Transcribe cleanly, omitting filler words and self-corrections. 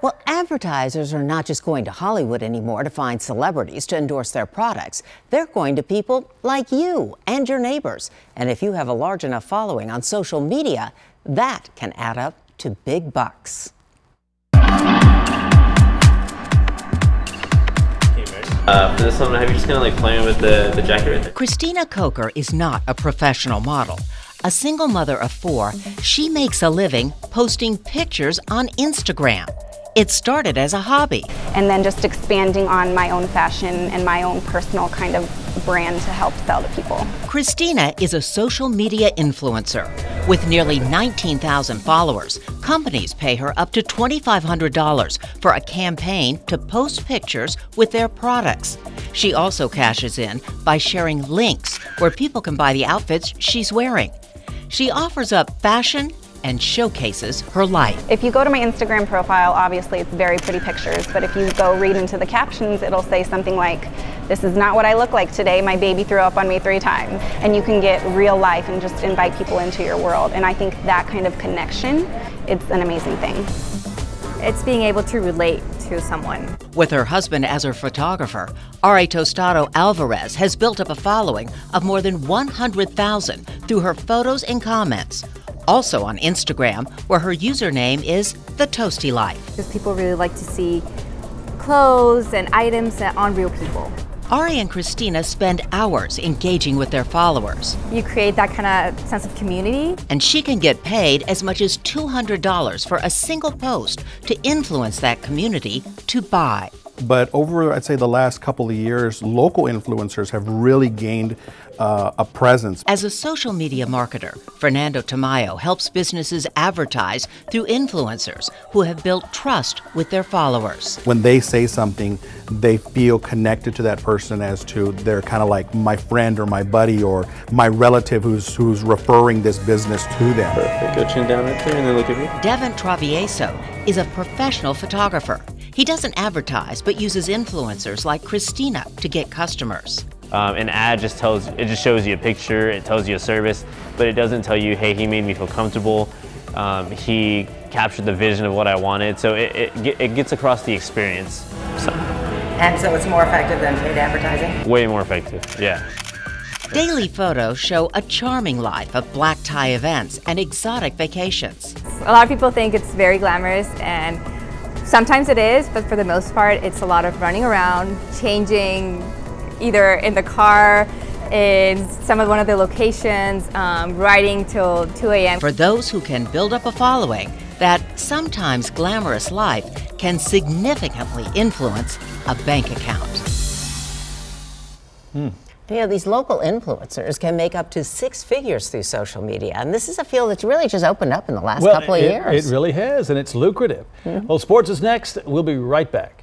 Well, advertisers are not just going to Hollywood anymore to find celebrities to endorse their products. They're going to people like you and your neighbors. And if you have a large enough following on social media, that can add up to big bucks. For this one, have you just kind of like playing with the jacket right there? Christina Coker is not a professional model. A single mother of 4, she makes a living posting pictures on Instagram. It started as a hobby. And then just expanding on my own fashion and my own personal kind of brand to help sell to people. Christina is a social media influencer. With nearly 19,000 followers, companies pay her up to $2,500 for a campaign to post pictures with their products. She also cashes in by sharing links where people can buy the outfits she's wearing. She offers up fashion and showcases her life. If you go to my Instagram profile, obviously it's very pretty pictures, but if you go read into the captions, it'll say something like, "This is not what I look like today. My baby threw up on me 3 times." And you can get real life and just invite people into your world. And I think that kind of connection, it's an amazing thing. It's being able to relate to someone. With her husband as her photographer, Ari Tostado Alvarez has built up a following of more than 100,000 through her photos and comments. Also on Instagram, where her username is The Toasty Life. Because people really like to see clothes and items on real people. Ari and Christina spend hours engaging with their followers. You create that kind of sense of community. And she can get paid as much as $200 for a single post to influence that community to buy. But over, I'd say, the last couple of years, local influencers have really gained a presence. As a social media marketer, Fernando Tamayo helps businesses advertise through influencers who have built trust with their followers. When they say something, they feel connected to that person as to they're kind of like my friend or my buddy or my relative who's referring this business to them. Perfect. Go chin down right there and then look at me. Devin Travieso is a professional photographer. He doesn't advertise, but uses influencers like Christina to get customers. An ad just shows you a picture, it tells you a service, but it doesn't tell you, hey, he made me feel comfortable. He captured the vision of what I wanted, so it gets across the experience. And so it's more effective than paid advertising? Way more effective, yeah. Daily photos show a charming life of black tie events and exotic vacations. A lot of people think it's very glamorous, and sometimes it is, but for the most part, it's a lot of running around, changing either in the car, in one of the locations, riding till 2 a.m. For those who can build up a following, that sometimes glamorous life can significantly influence a bank account. You know, these local influencers can make up to 6 figures through social media, and this is a field that's really just opened up in the last couple of years. It really has, and it's lucrative. Well, sports is next. We'll be right back.